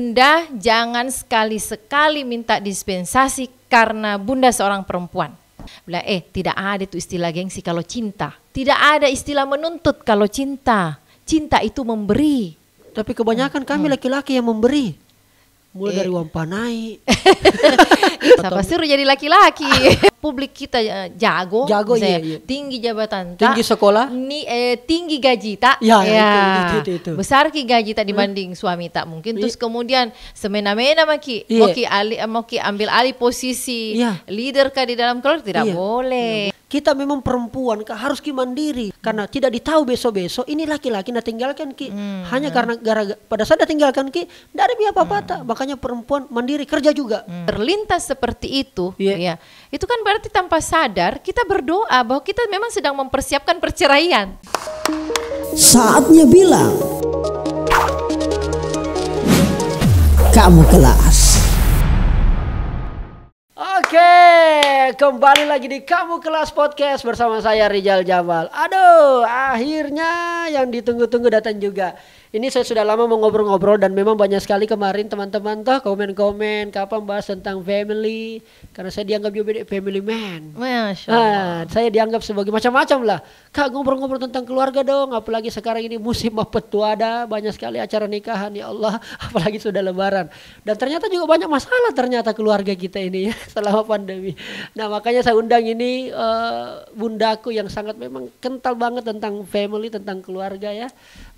Bunda jangan sekali-sekali minta dispensasi karena Bunda seorang perempuan. Bilang, tidak ada itu istilah gengsi kalau cinta. Tidak ada istilah menuntut kalau cinta. Cinta itu memberi. Tapi kebanyakan kami laki-laki yang memberi. Mulai dari uang panai. Siapa suruh jadi laki-laki? Publik kita jago iya. Tinggi jabatan, tinggi sekolah, tinggi gaji tak? Itu. Besar ki gaji tak dibanding suami tak mungkin. Terus kemudian semena-mena maki, mau ki ambil alih posisi leader kah di dalam keluarga tidak boleh. Kita memang perempuan harus ki mandiri karena tidak ditahu besok-besok ini laki-laki nak tinggalkan ki hanya karena pada saat dia tinggalkan ki dari biaya apa-apa. Makanya perempuan mandiri kerja juga. Terlintas seperti itu, ya. Itu kan berarti tanpa sadar kita berdoa bahwa kita memang sedang mempersiapkan perceraian. Saatnya bilang kamu kelas. Oke, kembali lagi di Kamu Kelas Podcast bersama saya Rizal Jamal. Aduh, akhirnya yang ditunggu-tunggu datang juga. Ini saya sudah lama mau ngobrol-ngobrol dan memang banyak sekali kemarin teman-teman tuh komen-komen kapan bahas tentang family. Karena saya dianggap juga family man. Masya Allah. Saya dianggap sebagai macam-macam lah. Kak, ngobrol-ngobrol tentang keluarga dong. Apalagi sekarang ini musim petuada, banyak sekali acara nikahan ya Allah. Apalagi sudah lebaran. Dan ternyata juga banyak masalah ternyata keluarga kita ini ya selama pandemi. Nah makanya saya undang ini bundaku yang sangat memang kental banget tentang family, tentang keluarga ya.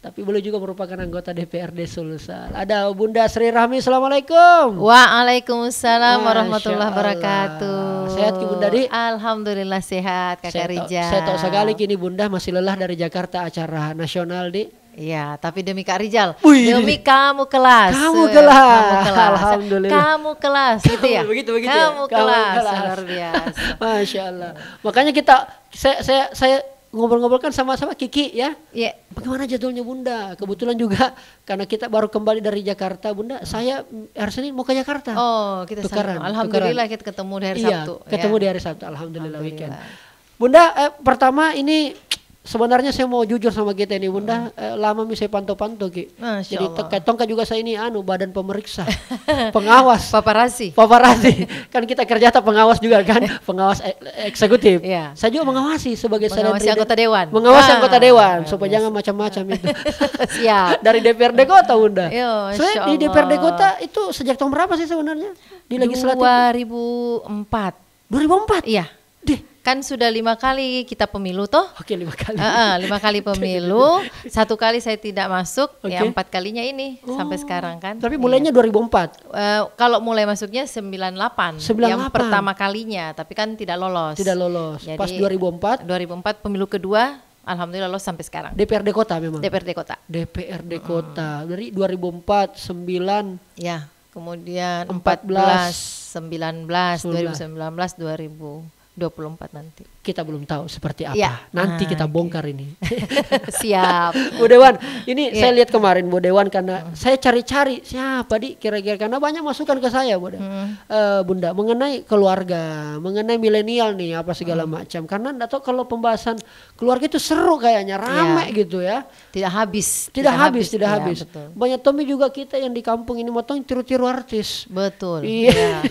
Tapi beliau juga merupakan anggota DPRD Sulsel. Ada Bunda Sri Rahmi, Assalamualaikum. Waalaikumsalam warahmatullahi wabarakatuh. Sehat ki Bunda Di? Alhamdulillah sehat Kakak Rijal. Saya tahu sekali kini Bunda masih lelah dari Jakarta acara nasional Di. Iya, tapi demi Kak Rijal, demi kamu kelas. Kamu kelas. Alhamdulillah. Kamu kelas, gitu ya. Begitu kamu ya. kelas, luar biasa. Masya Allah. Makanya saya ngobrol-ngobrol kan sama-sama Kiki ya. Iya. Bagaimana jadwalnya Bunda? Kebetulan juga karena kita baru kembali dari Jakarta Bunda, saya hari Senin mau ke Jakarta. Oh, kita tukaran. Alhamdulillah kita ketemu di hari Sabtu. Ketemu di hari Sabtu. Alhamdulillah weekend. Bunda, pertama ini sebenarnya saya mau jujur sama kita ini Bunda, lama saya pantau-pantau Ki. Jadi tongkat juga saya ini badan pemeriksa, pengawas. Paparazzi. Kan kita kerja pengawas juga kan, pengawas eksekutif. Iya. Saya juga mengawasi sebagai mengawasi anggota dewan. Mengawasi anggota dewan supaya jangan macam-macam itu. Siap. Dari DPRD Kota Bunda. Saya di DPRD Kota itu sejak tahun berapa sih sebenarnya? Di legislatif 2004. 2004? Iya. Kan sudah 5 kali kita pemilu toh. Oke, 5 kali. 5 kali pemilu, 1 kali saya tidak masuk, ya 4 kalinya ini sampai sekarang kan. Tapi mulainya 2004. Kalau mulai masuknya 98, yang pertama kalinya, tapi kan tidak lolos. Jadi, pas 2004 pemilu kedua, alhamdulillah lolos sampai sekarang. DPRD Kota memang. DPRD Kota. Dari 2004, 9. Ya, kemudian 14, 19, 2019, 2024 nanti. Kita belum tahu seperti apa. Ya. Nanti kita bongkar ini. Siap. Bu Dewan, ini saya lihat kemarin Bu Dewan karena saya cari-cari siapa di kira-kira karena banyak masukan ke saya Bunda mengenai keluarga, mengenai milenial nih apa segala macam. Karena enggak tahu kalau pembahasan keluarga itu seru kayaknya, rame gitu ya. Tidak habis. Betul. Banyak Tommy juga kita yang di kampung ini motong tiru-tiru artis. Betul. Iya.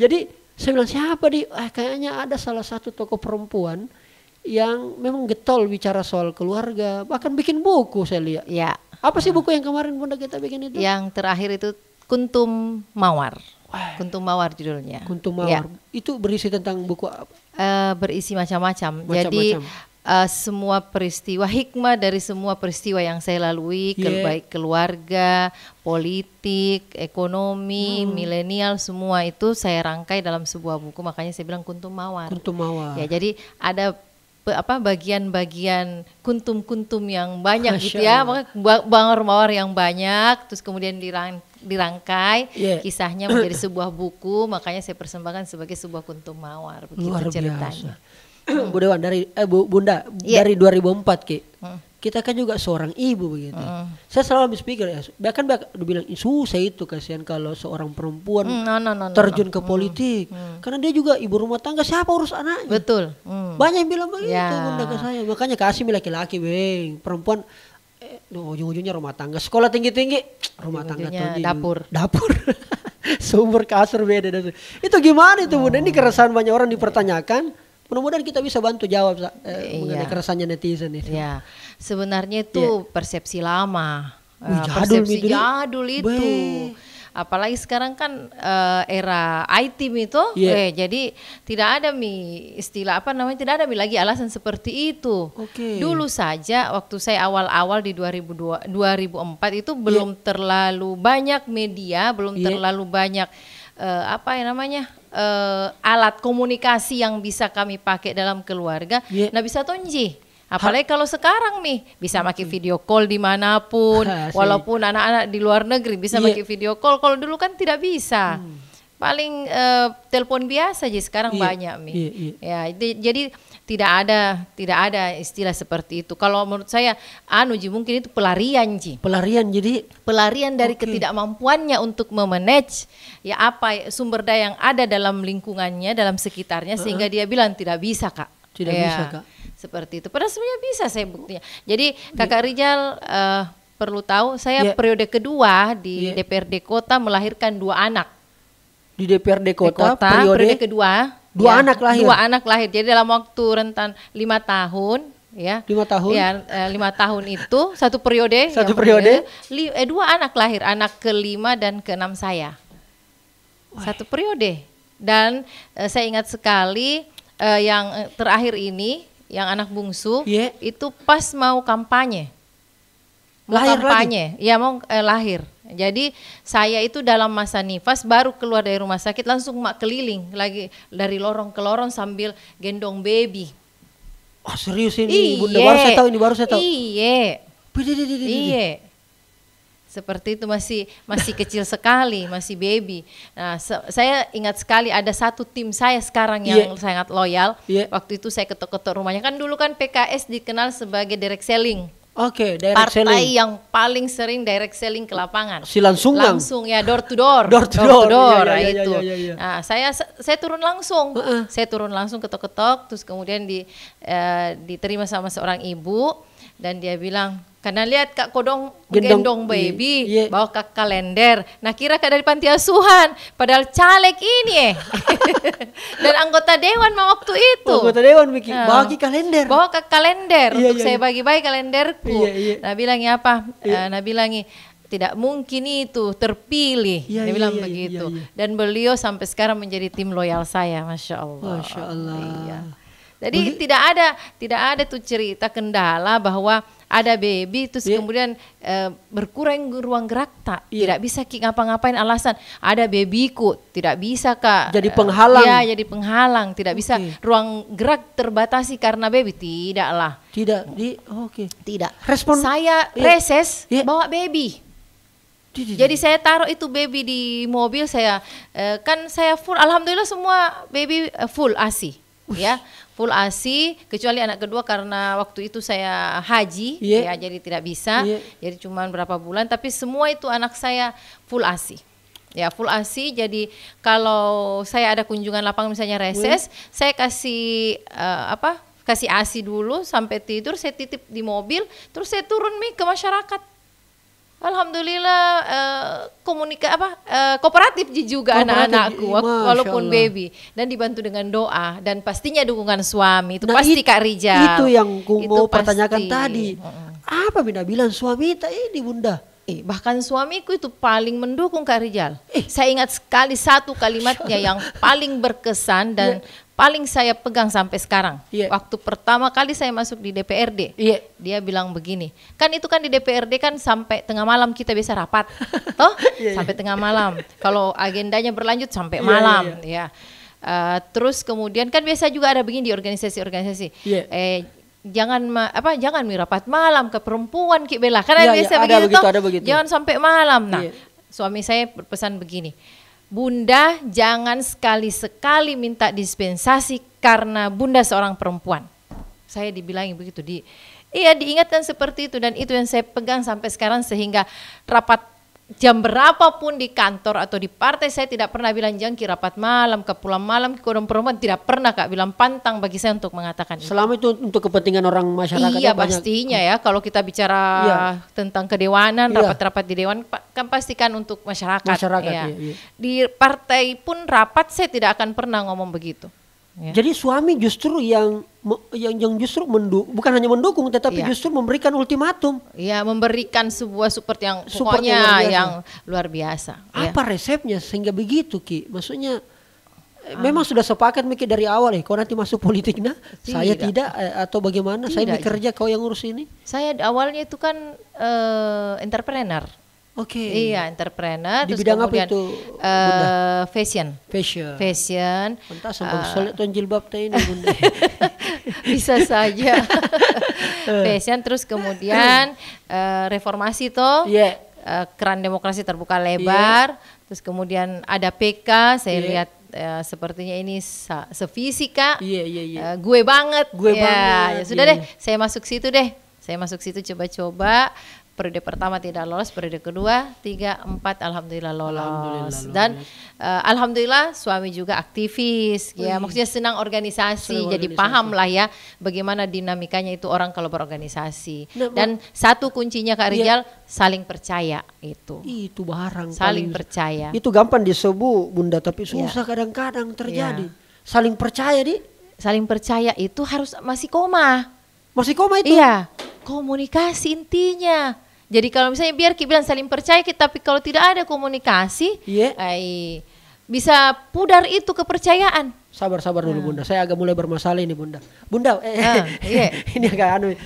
Jadi saya bilang siapa kayaknya ada salah satu tokoh perempuan yang memang getol bicara soal keluarga, bahkan bikin buku saya lihat. Ya. Apa sih buku yang kemarin Bunda kita bikin itu? Yang terakhir itu Kuntum Mawar. Kuntum Mawar judulnya. Kuntum Mawar. Ya. Itu berisi tentang buku apa? Berisi macam-macam. Jadi semua peristiwa, hikmah dari semua peristiwa yang saya lalui, baik keluarga, politik, ekonomi, milenial, semua itu saya rangkai dalam sebuah buku. Makanya saya bilang Kuntum Mawar. Kuntum Mawar. Ya, jadi ada bagian-bagian kuntum-kuntum yang banyak gitu ya, makanya mawar-mawar yang banyak, terus kemudian dirangkai kisahnya menjadi sebuah buku. Makanya saya persembahkan sebagai sebuah Kuntum Mawar. Begitu luar ceritanya. Biasa. Bu Dewan Bunda dari 2004 Ki. Kita kan juga seorang ibu begitu. Saya selalu habis pikir ya, bahkan bilang susah itu kasihan kalau seorang perempuan terjun ke politik. Karena dia juga ibu rumah tangga, siapa urus anaknya? Betul. Banyak yang bilang begitu Bunda ke saya. Makanya kasih laki-laki perempuan ujung-ujungnya rumah tangga. Sekolah tinggi-tinggi, rumah tangga Ujung-ujungnya dapur. Dapur. Sumber kasur beda. Itu gimana itu Bunda? Ini keresahan banyak orang dipertanyakan. Mudah-mudahan kita bisa bantu jawab mengenai keresahannya netizen itu. Ya, sebenarnya itu persepsi lama. Jadul Persepsi jadul itu. Apalagi sekarang kan era IT itu, jadi tidak ada istilah tidak ada lagi alasan seperti itu. Dulu saja waktu saya awal-awal di 2004 itu belum terlalu banyak media, belum terlalu banyak alat komunikasi yang bisa kami pakai dalam keluarga. Nah bisa tonji. Apalagi kalau sekarang bisa pakai video call dimanapun, walaupun anak-anak di luar negeri bisa pakai video call. Kalau dulu kan tidak bisa, paling telepon biasa aja. Sekarang banyak ya. Jadi tidak ada istilah seperti itu. Kalau menurut saya, mungkin itu pelarian pelarian dari ketidakmampuannya untuk memanage sumber daya yang ada dalam lingkungannya, dalam sekitarnya, sehingga dia bilang tidak bisa kak. Tidak bisa kak. Seperti itu. Padahal sebenarnya bisa saya buktinya. Jadi Kakak Rijal perlu tahu, saya periode kedua di DPRD Kota melahirkan 2 anak. Di DPRD Kota periode kedua. 2 anak lahir. 2 anak lahir. Jadi dalam waktu rentan 5 tahun. 5 tahun. Ya, 5 tahun itu satu periode. 1 periode. 2 anak lahir. Anak ke-5 dan ke-6 saya. 1 periode. Dan saya ingat sekali yang terakhir ini, yang anak bungsu itu pas mau kampanye. Lagi? Ya mau lahir. Jadi saya itu dalam masa nifas baru keluar dari rumah sakit langsung keliling lagi dari lorong ke lorong sambil gendong baby. Oh serius ini Bunda? Baru saya tahu. Iya. Seperti itu masih kecil sekali, masih baby. Nah, saya ingat sekali ada satu tim saya sekarang yang sangat loyal. Waktu itu saya ketok-ketok rumahnya. Kan dulu kan PKS dikenal sebagai direct selling. Direct selling. Partai yang paling sering direct selling ke lapangan. Langsung ya, door to door. Door to door. Itu. Nah, saya turun langsung. Saya turun langsung ketok-ketok, terus kemudian diterima sama seorang ibu dan dia bilang, karena lihat Kak Kodong gendong baby, bawa Kak kalender. Nah kira Kak dari panti asuhan, padahal caleg ini dan anggota dewan waktu itu. Anggota dewan bawa kalender. Bawa Kak kalender untuk saya bagi-bagi kalenderku. Nah bilangnya apa? Nah bilangnya tidak mungkin itu terpilih. Dia bilang begitu. Dan beliau sampai sekarang menjadi tim loyal saya, Masya Allah. Masya Allah. Iya. Jadi tidak ada tuh cerita kendala bahwa ada baby terus kemudian berkurang ruang gerak tidak bisa ngapa-ngapain alasan ada babyku, tidak bisa Kak. Jadi penghalang. Jadi penghalang, tidak bisa ruang gerak terbatasi karena baby, tidaklah. Tidak. Respon saya reses bawa baby. Jadi saya taruh itu baby di mobil saya, kan saya full, alhamdulillah semua baby full ASI. Full ASI kecuali anak kedua karena waktu itu saya haji jadi tidak bisa, jadi cuma berapa bulan, tapi semua itu anak saya full ASI. Full ASI, jadi kalau saya ada kunjungan lapangan misalnya reses, saya kasih kasih ASI dulu sampai tidur, saya titip di mobil, terus saya turun ke masyarakat. Alhamdulillah kooperatif juga anak-anakku walaupun baby, dan dibantu dengan doa dan pastinya dukungan suami itu pasti Kak Rijal. Itu yang mau pertanyakan tadi. Apa Bunda bilang suami ini Bunda? Bahkan suamiku itu paling mendukung Kak Rijal. Saya ingat sekali satu kalimatnya yang paling berkesan dan paling saya pegang sampai sekarang. Waktu pertama kali saya masuk di DPRD, dia bilang begini, kan itu kan di DPRD kan sampai tengah malam kita bisa rapat, sampai tengah malam. Kalau agendanya berlanjut sampai malam, terus kemudian kan biasa juga ada begini di organisasi-organisasi. Jangan rapat malam ke perempuan Ki Bella, karena biasa begitu. Jangan sampai malam. Nah, suami saya berpesan begini. Bunda jangan sekali-sekali minta dispensasi karena Bunda seorang perempuan. Saya dibilangin begitu. Diingatkan seperti itu, dan itu yang saya pegang sampai sekarang, sehingga rapat jam berapapun di kantor atau di partai saya tidak pernah bilang jangki rapat malam, ke pulang malam, ke kodam perempuan, tidak pernah Kak bilang pantang bagi saya untuk mengatakan itu. Selama itu untuk kepentingan orang masyarakat. Iya pastinya ya, kalau kita bicara tentang kedewanan, rapat-rapat di dewan kan pastikan untuk masyarakat. Ya. Iya. Di partai pun rapat saya tidak akan pernah ngomong begitu. Ya. Jadi suami justru yang justru bukan hanya mendukung tetapi justru memberikan ultimatum. Iya, memberikan sebuah support yang Support pokoknya yang luar biasa. Apa resepnya sehingga begitu Ki? Maksudnya memang sudah sepakat mikir dari awal kau nanti masuk politik saya tidak atau bagaimana? Saya bekerja kau yang urus ini? Saya awalnya itu kan entrepreneur. Oke. Iya, entrepreneur. Di terus bidang kemudian, apa itu? Fashion. Entah sampai sulit tuh jilbab teh ini Bunda. Bisa saja. Fashion, terus kemudian reformasi toh. Keran demokrasi terbuka lebar. Terus kemudian ada PK, saya lihat sepertinya ini sevisi Kak. Gue banget. Ya, sudah deh, saya masuk situ deh. Saya masuk situ coba-coba. Periode pertama tidak lolos, periode kedua, 3, 4, alhamdulillah lolos. Dan alhamdulillah suami juga aktivis, ya maksudnya senang organisasi, jadi paham lah ya bagaimana dinamikanya itu orang kalau berorganisasi. Dan satu kuncinya Kak Rizal, saling percaya itu. Itu barang. Saling percaya. Itu gampang disebut Bunda, tapi susah kadang-kadang terjadi. Saling percaya Saling percaya itu harus masih koma. Masih koma itu? Iya, komunikasi intinya. Jadi kalau misalnya biar kita bilang saling percaya, tapi kalau tidak ada komunikasi, bisa pudar itu kepercayaan. Sabar dulu Bunda, saya agak mulai bermasalah ini Bunda. Bunda, ini agak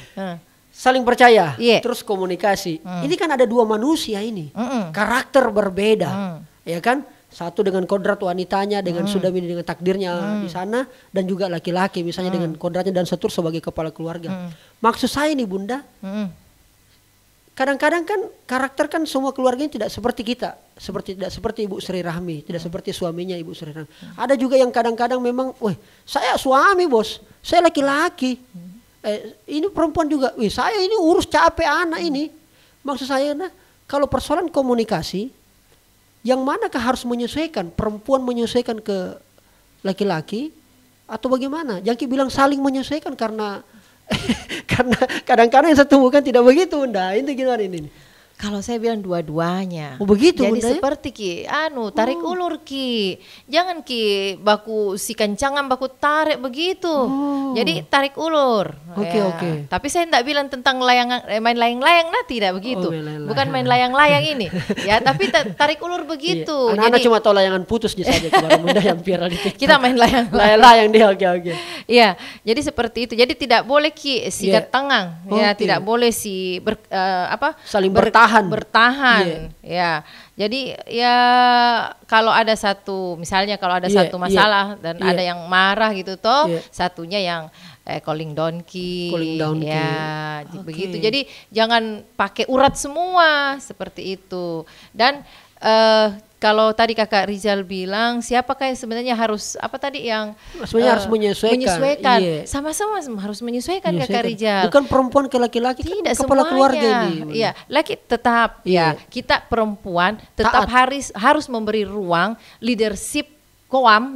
saling percaya, terus komunikasi. Ini kan ada dua manusia ini, karakter berbeda, ya kan? Satu dengan kodrat wanitanya, dengan sudah dengan takdirnya di sana, dan juga laki-laki misalnya dengan kodratnya dan setur sebagai kepala keluarga. Maksud saya ini Bunda, kadang-kadang kan karakter kan semua keluarganya tidak seperti kita, tidak seperti Ibu Sri Rahmi, tidak seperti suaminya Ibu Sri Rahmi. Ada juga yang kadang-kadang memang, saya suami bos, saya laki-laki, ini perempuan juga, saya ini urus capek anak ini. Maksud saya, kalau persoalan komunikasi, yang manakah harus menyesuaikan? Perempuan menyesuaikan ke laki-laki atau bagaimana? Jangan bilang saling menyesuaikan karena kadang-kadang yang satu bukan tidak begitu Bunda. Itu gimana ini? Kalau saya bilang dua-duanya. Oh begitu Jadi Bunda, seperti Ki, tarik ulur Ki. Jangan Ki baku si kencangan baku tarik begitu. Jadi tarik ulur. Oke. Tapi saya tidak bilang tentang main layang-layang, tidak begitu. Bukan main layang-layang ini. Ya, tapi tarik ulur begitu. Anak-anak cuma tahu layangan putus saja kemarin Bunda yang viral di TikTok. Kita main layang-layang dia, oke. Iya, jadi seperti itu. Jadi tidak boleh Ki sikat tangan. Ya, tidak boleh saling bertahan. Ya. Jadi ya kalau ada satu satu masalah dan ada yang marah gitu toh, satunya yang calling down Ki. Begitu. Jadi jangan pakai urat semua seperti itu. Dan kalau tadi Kakak Rizal bilang siapakah yang sebenarnya harus harus menyesuaikan. Sama-sama harus menyesuaikan Kakak Rizal. Bukan perempuan ke laki-laki, tidak kepala keluarga ini. Iya, laki tetap kita perempuan tetap harus memberi ruang leadership koam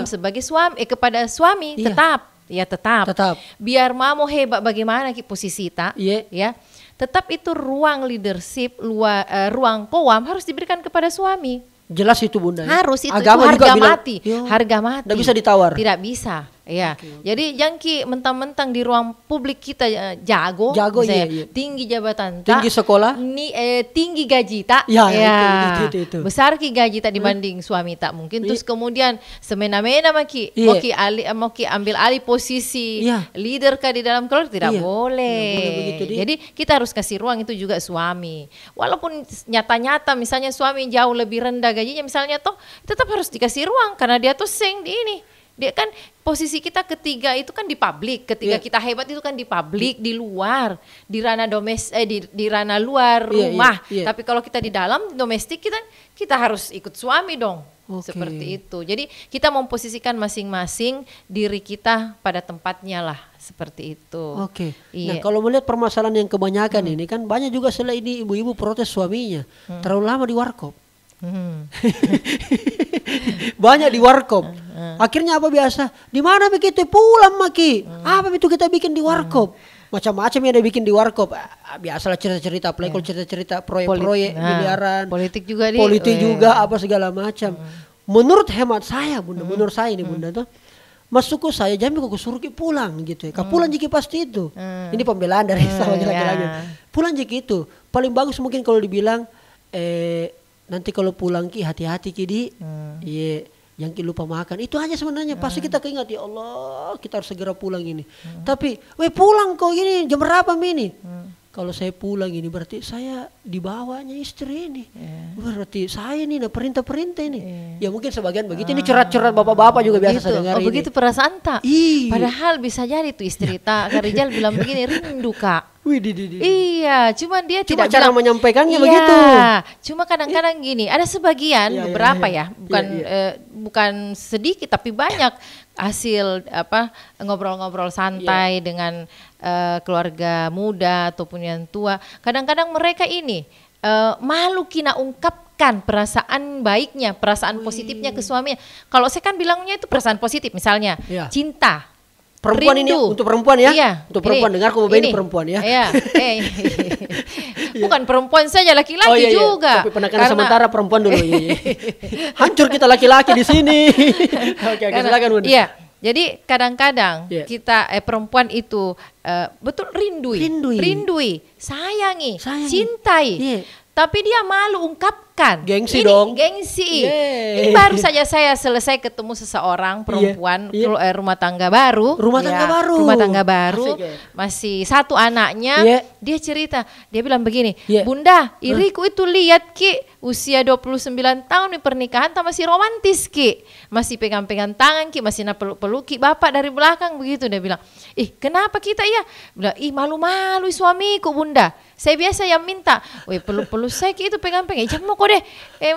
sebagai suami kepada suami tetap. Biar mau hebat bagaimana posisi kita ya. Tetap itu ruang leadership, ruang koam harus diberikan kepada suami. Jelas itu Bunda. Harus itu Agama harga juga mati. Harga mati. Tidak bisa ditawar. Tidak bisa. Ya. Jadi jangki mentang-mentang di ruang publik kita jago tinggi jabatan tinggi sekolah, tinggi gaji tak, itu. Besar ki gaji tak dibanding suami tak mungkin. Terus kemudian semena-mena mau ki ambil alih posisi leader kah di dalam keluarga tidak boleh. Jadi kita harus kasih ruang itu juga suami. Walaupun nyata-nyata misalnya suami jauh lebih rendah gajinya misalnya toh tetap harus dikasih ruang karena dia tuh di ini. Dia kan posisi kita ketiga itu kan di publik, ketika kita hebat itu kan di publik, di luar, di ranah di ranah luar rumah. Tapi kalau kita di dalam domestik kita harus ikut suami dong. Seperti itu. Jadi kita memposisikan masing-masing diri kita pada tempatnya lah, seperti itu. Nah, kalau melihat permasalahan yang kebanyakan ini kan banyak juga selain ini ibu-ibu protes suaminya terlalu lama di warkop. Banyak di warkop. Akhirnya apa biasa? Di mana begitu pulang maki? Apa itu kita bikin di warkop? Macam-macam yang dia bikin di warkop. Biasalah cerita-cerita, apalagi kalau cerita-cerita proyek-proyek miliaran. Politik juga apa segala macam. Menurut hemat saya Bunda, menurut saya ini Bunda tuh, masukku saya jambi kok suruh pulang gitu ya. Pulang jika pasti itu. Ini pembelaan dari sama laki-laki. Pulang jika itu. Paling bagus mungkin kalau dibilang nanti kalau pulang ki hati-hati ki di yang ki lupa makan. Itu aja sebenarnya. Pasti kita keingat ya Allah kita harus segera pulang ini. Tapi pulang kok ini jam berapa ini? Kalau saya pulang ini berarti saya dibawanya istri ini. Berarti saya ini perintah-perintah ini. Ya mungkin sebagian begitu. Ini curhat-curhat bapak-bapak juga biasa saya dengar ini. Begitu perasaan tak. Padahal bisa jadi tuh istri tak. Kak Rijal bilang begini, rindu Kak. Iya, cuman dia tidak cara menyampaikannya begitu. Cuma kadang-kadang gini, ada sebagian beberapa bukan sedikit tapi banyak hasil ngobrol-ngobrol santai dengan keluarga muda ataupun yang tua. Kadang-kadang mereka ini malu kina ungkapkan perasaan baiknya, perasaan positifnya ke suaminya. Kalau saya kan bilangnya itu perasaan positif, misalnya cinta. Perempuan rindu. Ini untuk perempuan ya? Iya. Untuk perempuan, dengar kok ini perempuan ya? Iya. Bukan perempuan saja, laki-laki juga. Tapi penekanan sementara perempuan dulu. Hancur kita laki-laki di sini. Oke, silakan Bunda. Iya. Jadi kadang-kadang kita perempuan itu betul rindui, sayangi, cintai. Tapi dia malu ungkapkan. Gengsi dong. Gengsi. Ini baru saja saya selesai ketemu seseorang perempuan rumah tangga baru. Rumah tangga baru. Masih satu anaknya. Dia cerita, dia bilang begini, Bunda, iriku itu lihat Ki, usia 29 tahun di pernikahan masih romantis Ki. Masih pegang-pegang tangan Ki, masih peluk-peluk Ki, bapak dari belakang begitu. Dia bilang, kenapa kita ya? Bilang, malu-malu suamiku Bunda. Saya biasa yang minta, peluk-peluk saya Ki itu pegang-pegang. Jangan kok deh,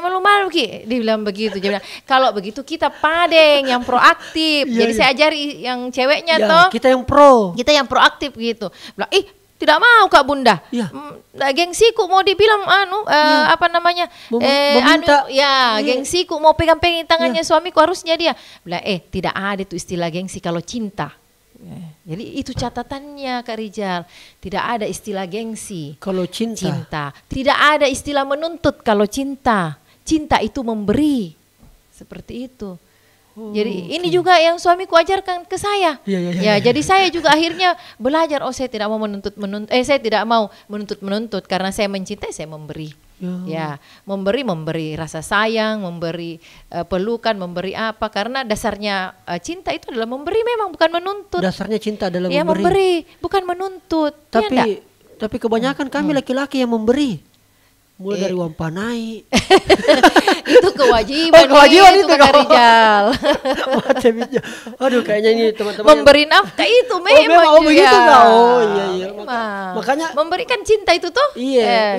malu-malu Ki. Dia bilang begitu. Dia bilang, kalau begitu kita padeng yang proaktif. Jadi saya ajari yang ceweknya toh. Kita yang pro. Kita yang proaktif gitu. Bilang, tidak mau Kak Bunda. Gengsiku mau dibilang meminta. Gengsiku mau pegang-pegang tangannya suamiku harusnya dia. Bilang, tidak ada tuh istilah gengsi kalau cinta. Jadi itu catatannya Kak Rijal. Tidak ada istilah gengsi kalau cinta. Tidak ada istilah menuntut kalau cinta. Cinta itu memberi. Seperti itu. Jadi ini juga yang suamiku ajarkan ke saya. Jadi saya juga akhirnya belajar. Saya tidak mau saya tidak mau menuntut karena saya mencintai, saya memberi. Memberi rasa sayang, memberi pelukan, memberi apa, karena dasarnya cinta itu adalah memberi, memang bukan menuntut. Dasarnya cinta adalah memberi, bukan menuntut. Tapi kebanyakan kami laki-laki yang memberi. Mulai dari uang panai. Itu kewajiban itu Kak Rijal. Aduh, kayaknya ini teman-teman memberi nafkah itu memang begitu enggak? Iya. Makanya memberikan cinta itu tuh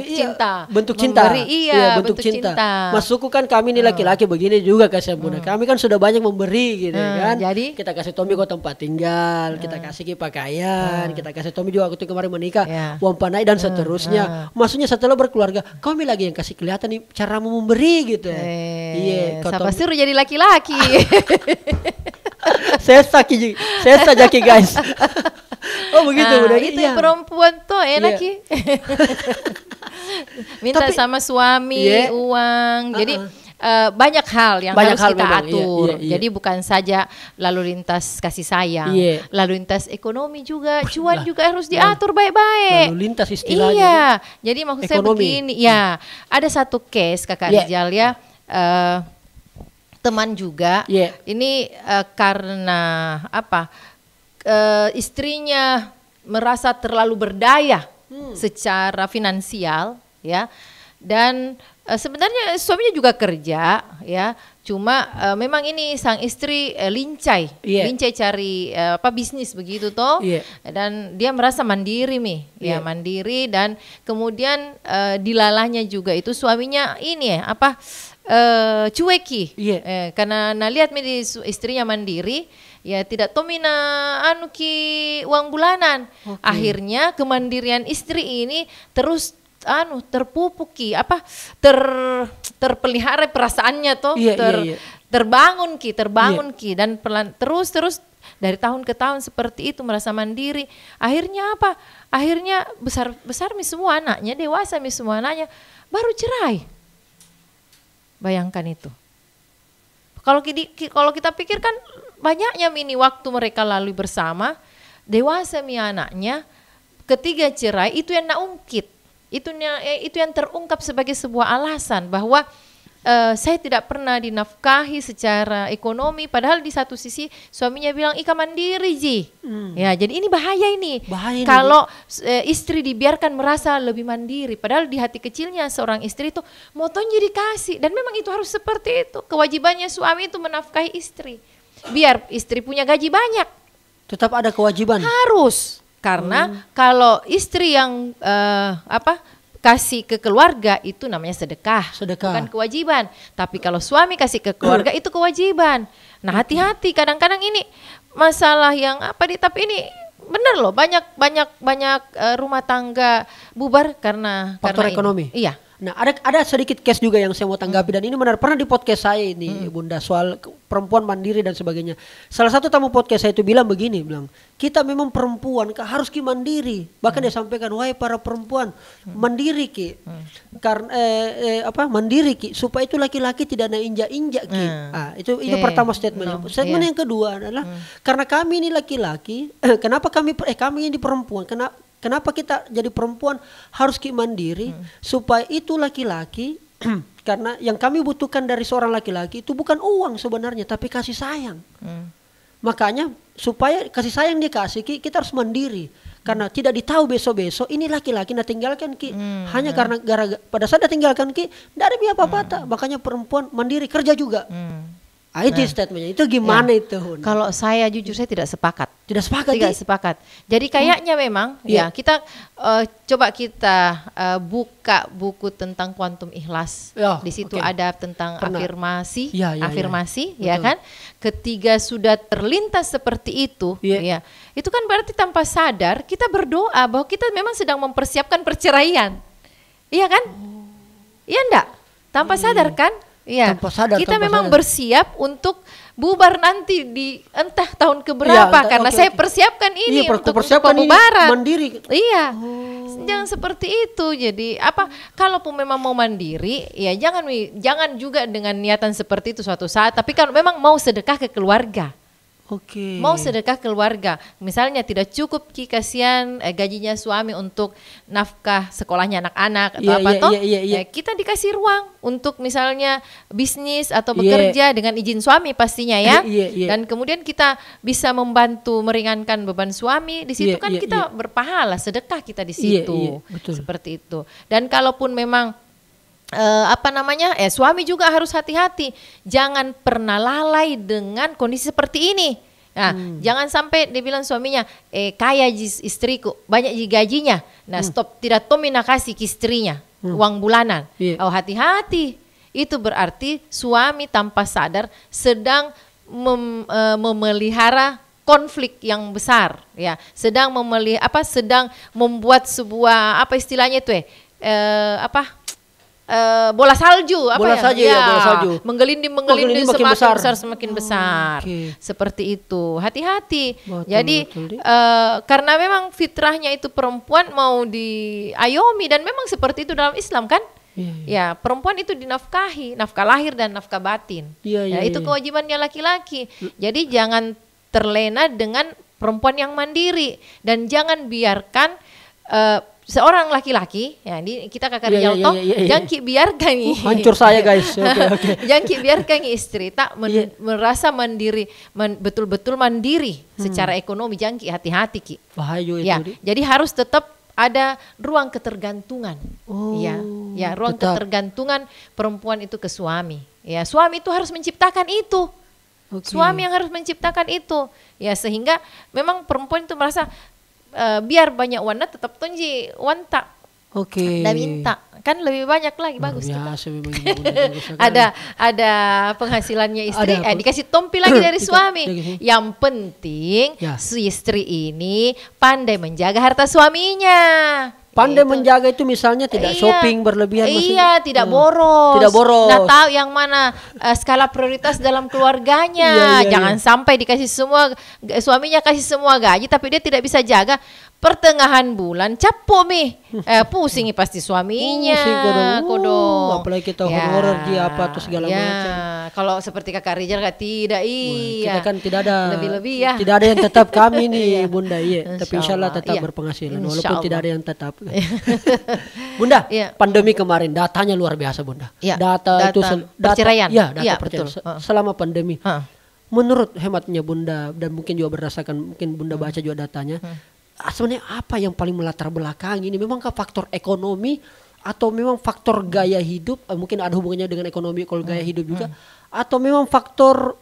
cinta. Bentuk cinta. Memberi, bentuk cinta. Masukku kan kami ini laki-laki begini juga kasih Bunda. Kami kan sudah banyak memberi gitu kan. Jadi kita kasih Tommy kok tempat tinggal, kita kasih pakaian, kita kasih Tommy juga waktu kemarin menikah, uang panai dan seterusnya. Maksudnya setelah berkeluarga kami lagi yang kasih kelihatan nih caramu memberi gitu. Siapa suruh jadi laki-laki? Saya jaki guys. Begitu udah. Itu perempuan tuh enak Ki. Minta sama suami uang. Jadi banyak hal yang harus kita atur. Jadi bukan saja lalu lintas kasih sayang, lalu lintas ekonomi juga, cuan juga harus diatur baik-baik. Lalu lintas istilahnya. Jadi maksud saya begini, ada satu case Kakak Rijal teman juga. Ini karena istrinya merasa terlalu berdaya secara finansial dan Sebenarnya suaminya juga kerja ya, cuma memang ini sang istri lincai cari bisnis begitu toh, dan dia merasa mandiri ya mandiri, dan kemudian dilalahnya juga itu suaminya ini cueki, karena lihat di istrinya mandiri. Ya tidak tomina uang bulanan. Akhirnya kemandirian istri ini terus terpupuk terpelihara perasaannya toh, terbangun dan terus dari tahun ke tahun seperti itu merasa mandiri. Akhirnya akhirnya besar semua anaknya, dewasa semua anaknya, baru cerai. Bayangkan itu. Kalau kita pikirkan banyaknya waktu mereka lalui bersama, dewasa anaknya, ketiga cerai, itu yang naungkit. Itu yang terungkap sebagai sebuah alasan bahwa saya tidak pernah dinafkahi secara ekonomi, padahal di satu sisi suaminya bilang ika mandiri ji. Ya, jadi ini bahaya ini. Kalau istri dibiarkan merasa lebih mandiri, padahal di hati kecilnya seorang istri itu motonya dikasih, dan memang itu harus seperti itu. Kewajibannya suami itu menafkahi istri. Biar istri punya gaji banyak, tetap ada kewajiban. Harus, karena kalau istri yang kasih ke keluarga itu namanya sedekah, bukan kewajiban. Tapi kalau suami kasih ke keluarga itu kewajiban. Nah, hati-hati, kadang-kadang ini masalah yang tapi ini benar loh, banyak rumah tangga bubar karena faktor ekonomi. Iya. Nah, ada sedikit case juga yang saya mau tanggapi, dan ini benar pernah di podcast saya ini Bunda, soal perempuan mandiri dan sebagainya. Salah satu tamu podcast saya itu bilang kita memang perempuan harus mandiri. Bahkan dia sampaikan, wahai para perempuan, mandiri ki. Karena mandiri ki supaya itu laki-laki tidak injak-injak ki. Itu pertama statementnya. Statement yang kedua adalah karena kami ini laki-laki, kenapa kami ini perempuan, kenapa kita jadi perempuan harus mandiri, supaya itu laki-laki karena yang kami butuhkan dari seorang laki-laki itu bukan uang sebenarnya, tapi kasih sayang. Makanya supaya kasih sayang dikasih, kita harus mandiri. Karena tidak ditahu besok-besok ini laki-laki tinggalkan hanya karena pada saat dia tinggalkan dari biaya apa-apa. Makanya perempuan mandiri, kerja juga. Itu statementnya. Itu gimana itu? Kalau saya jujur saya tidak sepakat. Tidak sepakat. Jadi kayaknya memang kita coba kita buka buku tentang kuantum ikhlas. Di situ ada tentang afirmasi, ya kan? Ketika sudah terlintas seperti itu, itu kan berarti tanpa sadar kita berdoa bahwa kita memang sedang mempersiapkan perceraian. Iya kan? Iya enggak? Tanpa sadar kan? Iya, kita memang bersiap untuk bubar nanti di entah tahun keberapa, karena saya persiapkan ini untuk pembubaran. Mandiri. Iya, jangan seperti itu. Jadi kalaupun memang mau mandiri, ya jangan juga dengan niatan seperti itu suatu saat. Tapi kalau memang mau sedekah ke keluarga. Mau sedekah keluarga, misalnya tidak cukup kasihan gajinya suami untuk nafkah sekolahnya anak-anak atau kita dikasih ruang untuk misalnya bisnis atau bekerja dengan izin suami pastinya ya. Dan kemudian kita bisa membantu meringankan beban suami di situ, kan kita berpahala, sedekah kita di situ. Seperti itu. Dan kalaupun memang suami juga harus hati-hati, jangan pernah lalai dengan kondisi seperti ini. Nah, jangan sampai dia bilang suaminya kaya istriku, banyak gajinya. Nah, stop, tidak tomina kasih ke istrinya uang bulanan. Hati-hati, itu berarti suami tanpa sadar sedang memelihara konflik yang besar, ya. Sedang sedang membuat sebuah istilahnya itu bola salju, bola salju. Menggelinding semakin besar. Seperti itu. Hati-hati. Jadi karena memang fitrahnya itu perempuan mau diayomi, dan memang seperti itu dalam Islam kan? Ya, perempuan itu dinafkahi, nafkah lahir dan nafkah batin. Itu kewajibannya laki-laki. Jadi jangan terlena dengan perempuan yang mandiri, dan jangan biarkan seorang laki-laki, ya ini kita kakak Rialto, jangan biarkan hancur saya guys. Jangan biarkan istri tak merasa mandiri, betul-betul mandiri secara ekonomi. Jangan hati-hati bahaya itu. Ya, jadi harus tetap ada ruang ketergantungan. Ya, ruang ketergantungan perempuan itu ke suami. Ya, suami itu harus menciptakan itu. Suami yang harus menciptakan itu. Ya, sehingga memang perempuan itu merasa biar banyak wanita tetap tunji wanita. Dan minta kan lebih banyak lagi, bagus. Biasa memang ada penghasilannya istri, dikasih tompi lagi dari suami. Yang penting si istri ini pandai menjaga harta suaminya. Pandai menjaga itu misalnya tidak shopping berlebihan. Iya, tidak boros. Nah, tahu yang mana skala prioritas dalam keluarganya. Jangan sampai dikasih semua, suaminya kasih semua gaji tapi dia tidak bisa jaga. Pertengahan bulan capek pusing pasti suaminya. Kodong. Apalagi kita honorer dia apa atau segala macam. Kalau seperti Kakak Rizal tidak, kita kan tidak ada lebih-lebih ya. Tidak ada yang tetap kami nih Bunda, tapi insya Allah tetap berpenghasilan walaupun tidak ada yang tetap. Bunda, pandemi kemarin datanya luar biasa Bunda. Data itu perceraian. Data perceraian selama pandemi. Menurut hematnya Bunda dan mungkin juga berdasarkan mungkin Bunda baca juga datanya. Sebenarnya apa yang paling melatar belakang ini? Memangkah faktor ekonomi atau memang faktor gaya hidup? Mungkin ada hubungannya dengan ekonomi kalau gaya hidup juga, atau memang faktor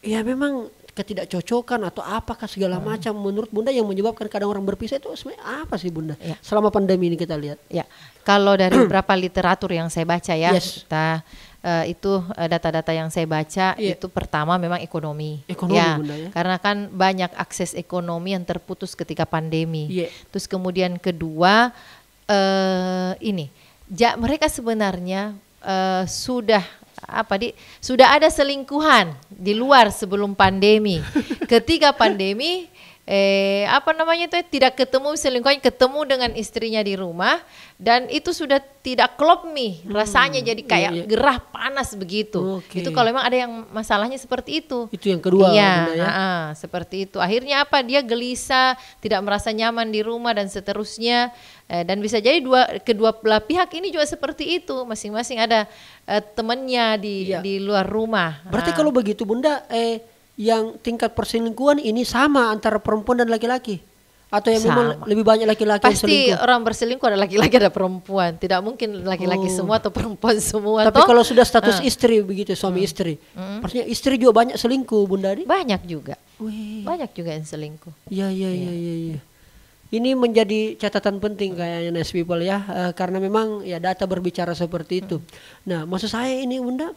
ya memang ketidakcocokan atau apakah segala macam? Menurut Bunda yang menyebabkan kadang orang berpisah itu sebenarnya apa sih Bunda? Selama pandemi ini kita lihat. Kalau dari beberapa literatur yang saya baca itu data-data yang saya baca itu pertama memang ekonomi Bunda, ya. Karena kan banyak akses ekonomi yang terputus ketika pandemi. Terus kemudian kedua mereka sebenarnya sudah ada selingkuhan di luar sebelum pandemi. Ketika pandemi tidak ketemu selingkuhan, ketemu dengan istrinya di rumah dan itu sudah tidak klop rasanya jadi kayak gerah panas begitu. Itu kalau memang ada yang masalahnya seperti itu. Itu yang kedua. Seperti itu. Akhirnya dia gelisah, tidak merasa nyaman di rumah dan seterusnya. Dan bisa jadi kedua belah pihak ini juga seperti itu, masing-masing ada temannya di luar rumah. Berarti kalau begitu Bunda, yang tingkat perselingkuhan ini sama antara perempuan dan laki-laki? Atau yang memang lebih banyak laki-laki yang selingkuh? Pasti orang berselingkuh ada laki-laki ada perempuan. Tidak mungkin laki-laki semua atau perempuan semua. Tapi kalau sudah status istri begitu, suami istri, maksudnya istri juga banyak selingkuh Bunda? Banyak juga. Banyak juga yang selingkuh. Iya. Ini menjadi catatan penting kayaknya Nice People ya, karena memang data berbicara seperti itu. Nah, maksud saya ini Bunda,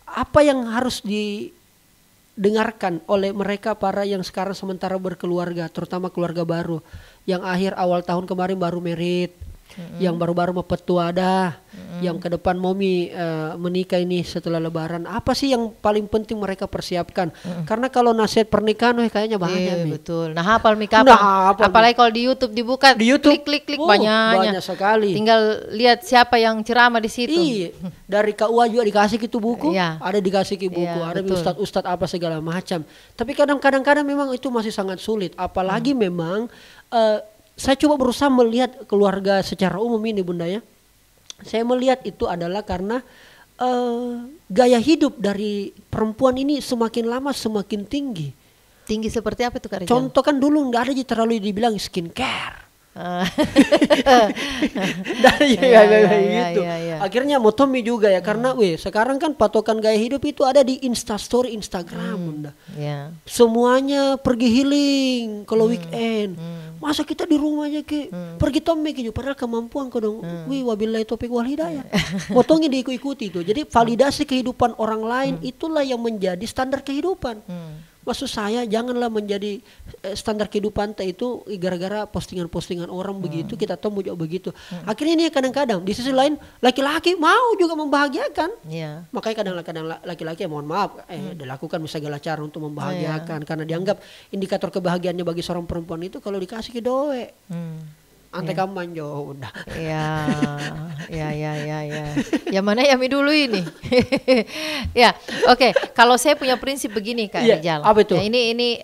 apa yang harus didengarkan oleh mereka para yang sekarang sementara berkeluarga, terutama keluarga baru, yang awal tahun kemarin baru merit, yang baru-baru mau petuada, yang ke depan mau menikah ini setelah Lebaran. Apa sih yang paling penting mereka persiapkan? Karena kalau nasihat pernikahan kayaknya banyak. Betul. Nah, hafal apalagi kalau di YouTube dibuka, klik banyak sekali. Tinggal lihat siapa yang ceramah di situ. Dari KUA juga dikasih gitu buku, ada dikasih buku, ada ustadz apa segala macam. Tapi kadang-kadang memang itu masih sangat sulit, apalagi memang saya coba berusaha melihat keluarga secara umum ini Bunda ya. Saya melihat itu adalah karena gaya hidup dari perempuan ini semakin lama semakin tinggi. Tinggi seperti apa itu Kak Rizal? Contoh kan dulu nggak ada terlalu dibilang skincare. Gitu. Akhirnya motomi juga ya karena sekarang kan patokan gaya hidup itu ada di Instastory Instagram Bunda. Semuanya pergi healing kalau weekend. Masa kita di rumahnya pergi tommy padahal kemampuan dong. Wabillahi taufiq wal hidayah. Potongnya diikuti itu. Jadi validasi kehidupan orang lain itulah yang menjadi standar kehidupan. Maksud saya janganlah menjadi standar kehidupan itu gara-gara postingan-postingan orang begitu, kita tahu juga begitu. Akhirnya ini kadang-kadang di sisi lain laki-laki mau juga membahagiakan. Makanya kadang-kadang laki-laki mohon maaf dilakukan segala cara untuk membahagiakan karena dianggap indikator kebahagiaannya bagi seorang perempuan itu kalau dikasih ke doe. Ante kamu jauh udah. Ya. Yang mana Yami dulu ini? Oke. Kalau saya punya prinsip begini Kak Rizal. Apa itu? Ini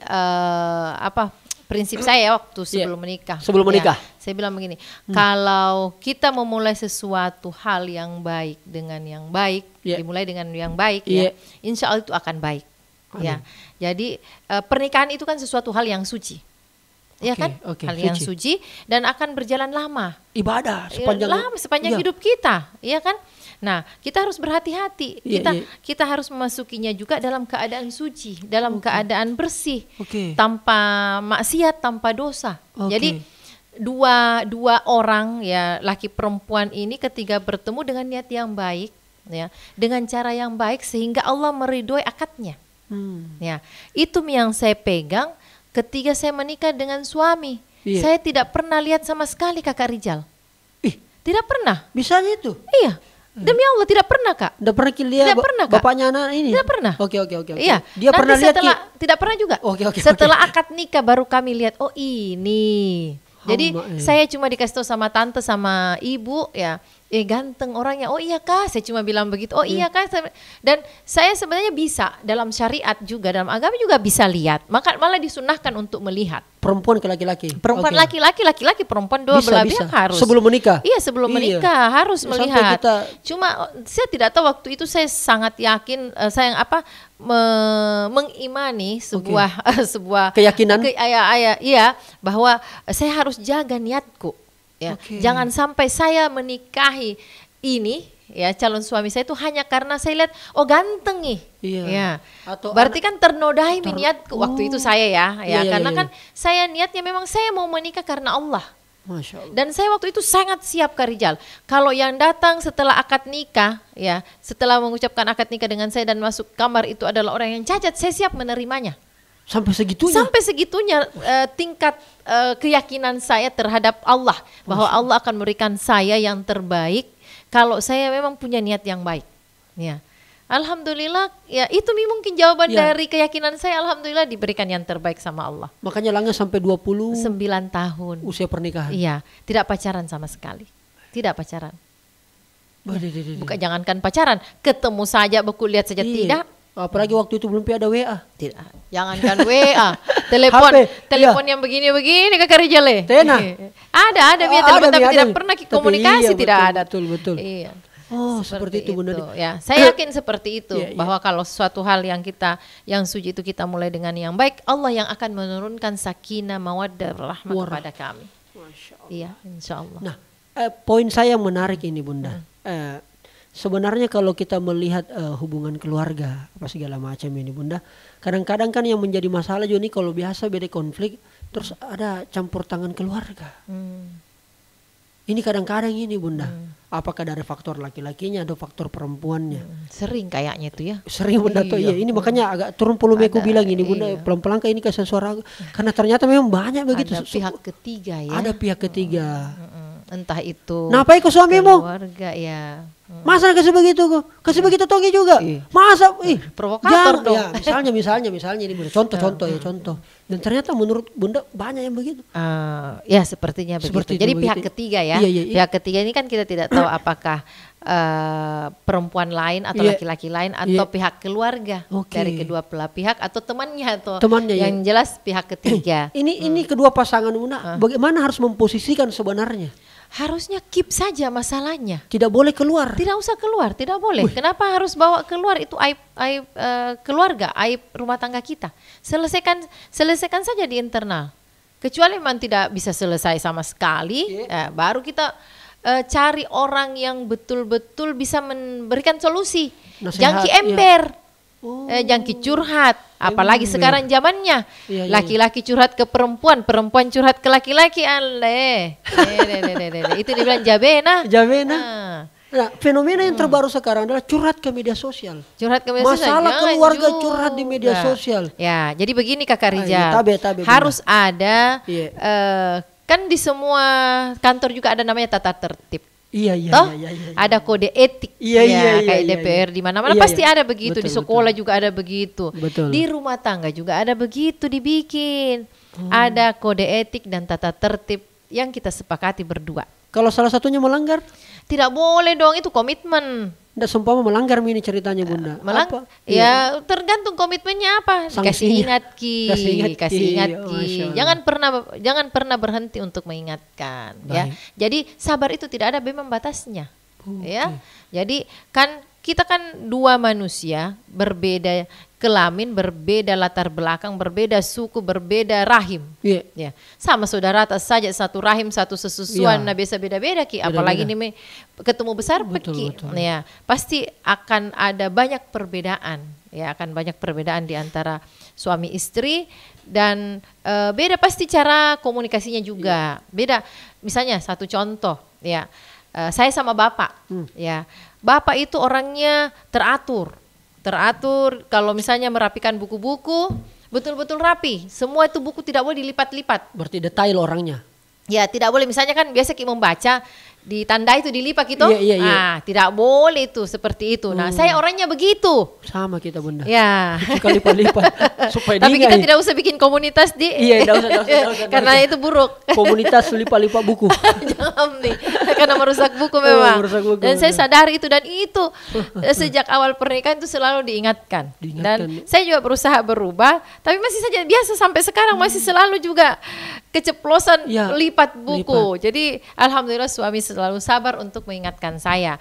prinsip saya waktu sebelum menikah. Sebelum menikah. Saya bilang begini, kalau kita memulai sesuatu hal yang baik dengan yang baik, dimulai dengan yang baik insya Allah itu akan baik. Jadi pernikahan itu kan sesuatu hal yang suci. ya kan? Hal yang suci dan akan berjalan lama. Ibadah sepanjang hidup kita, ya kan? Nah, kita harus berhati-hati. Kita harus memasukinya juga dalam keadaan suci, dalam keadaan bersih, tanpa maksiat, tanpa dosa. Jadi dua orang ya, laki perempuan ini ketika bertemu dengan niat yang baik, ya, dengan cara yang baik sehingga Allah meridhoi akadnya. Ya, itu yang saya pegang ketika saya menikah dengan suami. Saya tidak pernah lihat sama sekali Kakak Rijal. Tidak pernah. Bisanya itu? Iya. Demi Allah tidak pernah, Kak. Tidak pernah lihat bapaknya anak ini? Tidak pernah. Oke. Iya. Dia pernah lihat? Tidak pernah juga. Setelah akad nikah baru kami lihat, oh ini. Jadi saya cuma dikasih tahu sama tante sama ibu ya, ganteng orangnya. Oh iya Kak, saya cuma bilang begitu. Oh iya Kak. Dan saya sebenarnya bisa dalam syariat juga, dalam agama juga bisa lihat. Maka malah disunahkan untuk melihat. Perempuan ke laki-laki. Perempuan laki-laki, perempuan dua belah pihak harus. Sebelum menikah. Iya, sebelum menikah harus melihat. Cuma saya tidak tahu waktu itu saya sangat yakin mengimani sebuah keyakinan. Iya, bahwa saya harus jaga niatku. Ya, jangan sampai saya menikahi ini ya calon suami saya itu hanya karena saya lihat ganteng nih. Ya. Berarti kan ternodai niatku waktu itu saya karena kan saya niatnya memang saya mau menikah karena Allah. Masya Allah. Dan saya waktu itu sangat siap Kak Rijal. Kalau yang datang setelah akad nikah ya, setelah mengucapkan akad nikah dengan saya dan masuk kamar itu adalah orang yang cacat, saya siap menerimanya. Sampai segitunya? Sampai segitunya tingkat keyakinan saya terhadap Allah. Bahwa Allah akan memberikan saya yang terbaik kalau saya memang punya niat yang baik. Ya. Alhamdulillah ya itu mungkin jawaban dari keyakinan saya. Alhamdulillah diberikan yang terbaik sama Allah. Makanya Langga sampai 29 tahun usia pernikahan. Iya, tidak pacaran sama sekali. Tidak pacaran. Bukan jangankan pacaran, ketemu saja, beku lihat saja tidak. Apalagi waktu itu belum ada WA. Tidak. Jangankan WA, telepon yang begini-begini Kakak Rijal. Tena. Ada telepon tapi tidak pernah komunikasi, tidak ada. Betul. Iya. Seperti itu Bunda. Ya, saya yakin seperti itu bahwa kalau suatu hal yang suci itu kita mulai dengan yang baik, Allah yang akan menurunkan sakinah, mawaddah, rahmah kepada kami. Masya Allah. Iya, insya Allah. Nah, poin saya yang menarik ini Bunda. Sebenarnya kalau kita melihat hubungan keluarga apa segala macam ini Bunda, kadang-kadang kan yang menjadi masalah juga nih kalau biasa beda konflik terus ada campur tangan keluarga. Ini kadang-kadang ini Bunda, apakah dari faktor laki-lakinya atau faktor perempuannya? Sering kayaknya itu ya. Sering Bunda tuh ini makanya agak turun pulumeku bilang ini Bunda, pelan-pelan ini kasih suara karena ternyata memang banyak begitu. Ada pihak ketiga ya. Ada pihak ketiga. Entah itu. Kenapa ikut suamimu? Keluarga ya. Masa kasih begitu kok? Kasih begitu togi juga. Masa provokator dong. Ya, misalnya ini contoh. Dan ternyata menurut Bunda banyak yang begitu. Ya sepertinya begitu. Jadi pihak ketiga ya. Pihak ketiga ini kan kita tidak tahu apakah perempuan lain atau laki-laki lain atau pihak keluarga dari kedua belah pihak atau temannya yang jelas pihak ketiga. Ini kedua pasangan Bunda. Bagaimana harus memposisikan sebenarnya? Harusnya keep saja masalahnya. Tidak boleh keluar. Tidak usah keluar, tidak boleh. Kenapa harus bawa keluar? Itu aib keluarga, aib rumah tangga kita. Selesaikan saja di internal. Kecuali memang tidak bisa selesai sama sekali, baru kita cari orang yang betul-betul bisa memberikan solusi. Jangki ember. Jangki curhat, apalagi sekarang zamannya laki-laki curhat ke perempuan, perempuan curhat ke laki-laki, itu dibilang jabena. Nah, fenomena yang terbaru sekarang adalah curhat ke media sosial. Masalah keluarga curhat di media sosial. Ya, jadi begini Kakak Rijal, harus ada kan di semua kantor juga ada namanya tata tertib. Iya. Ada kode etik kayak DPR di mana-mana pasti ada begitu. Di sekolah juga ada begitu. Di rumah tangga juga ada begitu dibikin. Ada kode etik dan tata tertib yang kita sepakati berdua. Kalau salah satunya melanggar? Tidak boleh dong, itu komitmen. Nggak seumpama melanggar ini ceritanya Bunda. Ya tergantung komitmennya apa. Kasih ingat ki. Jangan pernah berhenti untuk mengingatkan. Ya. Jadi sabar itu tidak ada memang batasnya. Ya. Jadi kan kita kan dua manusia berbeda kelamin, berbeda latar belakang, berbeda suku, berbeda rahim. Ya, sama saudara atas saja satu rahim, satu sesusuan, nah biasa beda-beda ki. Apalagi ini ketemu besar peki. Ya, pasti akan ada banyak perbedaan. Ya, akan banyak perbedaan di antara suami istri dan beda pasti cara komunikasinya juga. Beda. Misalnya satu contoh, ya. Saya sama bapak, ya. Bapak itu orangnya teratur kalau misalnya merapikan buku-buku betul-betul rapi, semua itu buku tidak boleh dilipat-lipat. Berarti detail orangnya. Ya, tidak boleh, misalnya kan biasa kita membaca ditandai itu dilipat gitu. Iya. Tidak boleh itu seperti itu. Nah, saya orangnya begitu. Sama kita Bunda. Ya. Suka lipat-lipat supaya tapi kita tidak usah bikin komunitas di. Iya, tidak usah. Karena itu buruk. Komunitas lipat-lipat buku. Jangan nih, karena merusak buku memang. Dan saya sadari itu, dan itu sejak awal pernikahan itu selalu diingatkan. Dan saya juga berusaha berubah, tapi masih saja biasa sampai sekarang masih selalu juga keceplosan lipat buku. Jadi alhamdulillah suami selalu sabar untuk mengingatkan saya.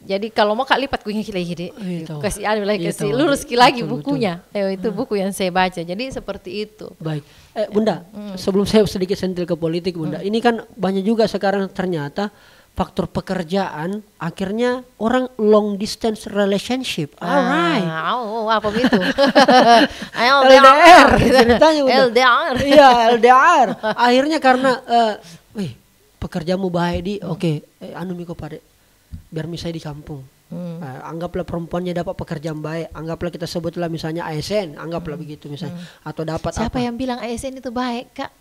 Jadi kalau mau kak lipat kuingin lagi kasih kasih lurus lagi bukunya. Itu buku yang saya baca. Jadi seperti itu. Baik, Bunda, sebelum saya sedikit sentil ke politik, Bunda, ini kan banyak juga sekarang ternyata faktor pekerjaan akhirnya orang long distance relationship. Alright. Apa itu? LDR ceritanya udah. LDR. Iya, LDR. Akhirnya karena pekerjaanmu baik di anu miko pade biar misalnya di kampung. Anggaplah perempuannya dapat pekerjaan baik, anggaplah kita sebutlah misalnya ASN, anggaplah begitu misalnya, atau dapat siapa yang bilang ASN itu baik, Kak?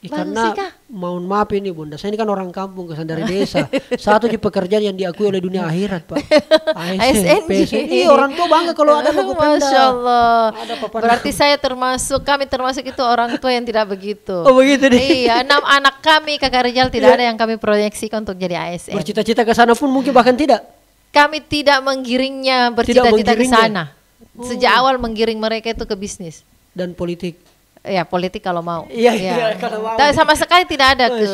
Karena mohon maaf ini Bunda, saya ini kan orang kampung, kesan dari desa. Satu di pekerjaan yang diakui oleh dunia akhirat, Pak. ASN. Iya, orang tua bangga kalau ada buku Pemda. Masya Allah. Berarti kami termasuk itu orang tua yang tidak begitu. Oh begitu deh. Iya, 6 anak kami Kakak Rizal tidak ada yang kami proyeksikan untuk jadi ASN. Bercita-cita ke sana pun mungkin bahkan tidak. Kami tidak menggiringnya bercita-cita ke sana. Sejak awal menggiring mereka itu ke bisnis dan politik. Ya, politik kalau mau. Iya, kalau mau. Sama sekali tidak ada ke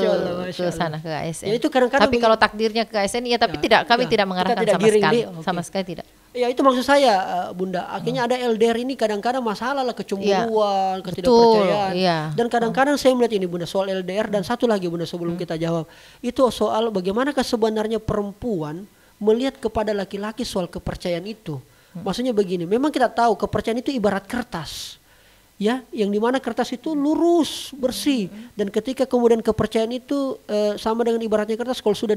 sana, ke ASN. Ya, itu kadang-kadang tapi kalau takdirnya ke ASN, tapi kami tidak mengarahkan sama sekali. Sama sekali tidak. Ya itu maksud saya, Bunda. Akhirnya ada LDR ini kadang-kadang masalah lah, kecemburuan, ketidakpercayaan. Dan kadang-kadang saya melihat ini Bunda soal LDR, dan satu lagi Bunda sebelum kita jawab. Itu soal bagaimanakah sebenarnya perempuan melihat kepada laki-laki soal kepercayaan itu. Maksudnya begini, memang kita tahu kepercayaan itu ibarat kertas. Ya, yang dimana kertas itu lurus, bersih, dan ketika kemudian kepercayaan itu sama dengan ibaratnya kertas, kalau sudah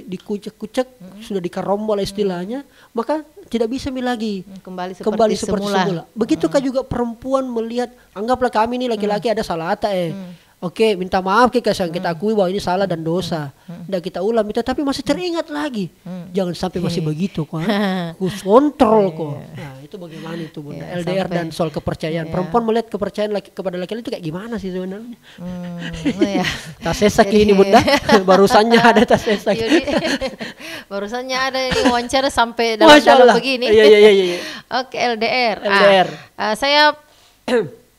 dikucek-kucek, sudah dikarombol istilahnya, maka tidak bisa lagi kembali seperti semula. Begitukah juga perempuan melihat, anggaplah kami ini laki-laki ada salah Oke, minta maaf kita akui bahwa ini salah dan dosa. Tidak kita ulang itu, tapi masih teringat lagi. Jangan sampai masih begitu kok. Kontrol kok. Nah, itu bagaimana itu Bunda? LDR dan soal kepercayaan. Perempuan melihat kepercayaan kepada laki-laki itu kayak gimana sih sebenarnya? Tas sesak ini Bunda. Barusannya ada tas sesak. Barusannya ada ini wawancara sampai dalam begini. Iya. Oke, LDR. Saya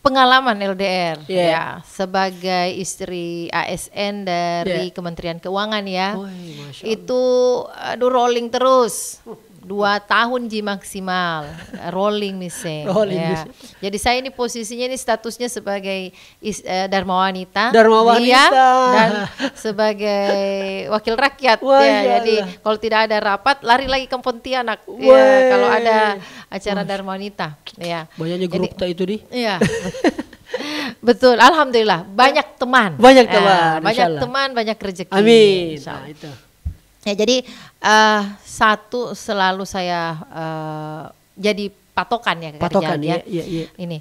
pengalaman LDR ya sebagai istri ASN dari Kementerian Keuangan ya. Itu rolling terus 2 tahun maksimal rolling misalnya. Jadi saya ini posisinya ini statusnya sebagai Dharma Wanita dan sebagai wakil rakyat ya. Jadi kalau tidak ada rapat lari lagi ke Pontianak ya, kalau ada acara Dharma Wanita ya. Banyaknya grup itu di. Iya. Betul, alhamdulillah banyak teman. Banyak teman, banyak rezeki. Amin. Nah, itu. Ya, jadi satu selalu saya jadi patokan ya ini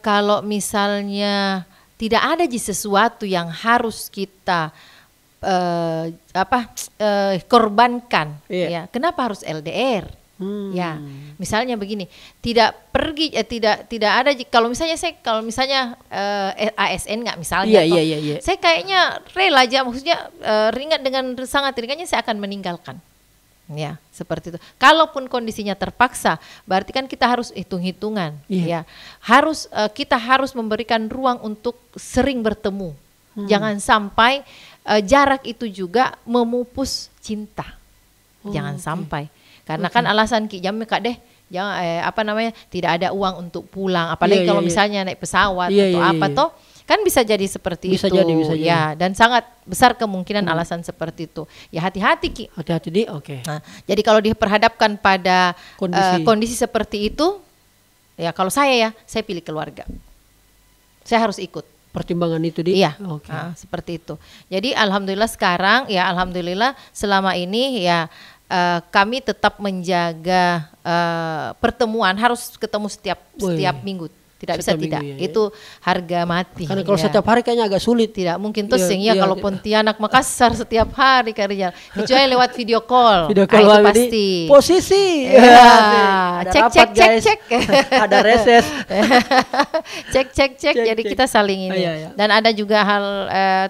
kalau misalnya tidak ada sesuatu yang harus kita korbankan ya, kenapa harus LDR? Ya, misalnya begini, tidak pergi, tidak ada. Kalau misalnya ASN nggak misalnya, saya kayaknya rela aja, maksudnya sangat ringannya saya akan meninggalkan. Ya, seperti itu. Kalaupun kondisinya terpaksa, berarti kan kita harus hitung-hitungan. Ya, kita harus memberikan ruang untuk sering bertemu. Jangan sampai jarak itu juga memupus cinta. Jangan sampai. Karena kan alasan Ki Jam Kak deh, jangan tidak ada uang untuk pulang. Apalagi kalau misalnya naik pesawat atau apa toh, kan bisa jadi seperti bisa itu. Jadi. Ya, dan sangat besar kemungkinan alasan seperti itu. Ya hati-hati Ki. Hati-hati di, oke. Nah, jadi kalau diperhadapkan pada kondisi seperti itu, ya kalau saya pilih keluarga. Saya harus ikut. Pertimbangan itu di. Iya, seperti itu. Jadi alhamdulillah sekarang selama ini ya kami tetap menjaga pertemuan, harus ketemu setiap minggu. Tidak bisa tidak. Itu harga mati. Karena kalau setiap hari kayaknya agak sulit. Tidak mungkin tosing kalau Pontianak Makassar setiap hari kerja. Kecuali lewat video call. Video call itu pasti. Posisi. Cek. Ada reses. cek. Jadi kita saling ini. Dan ada juga hal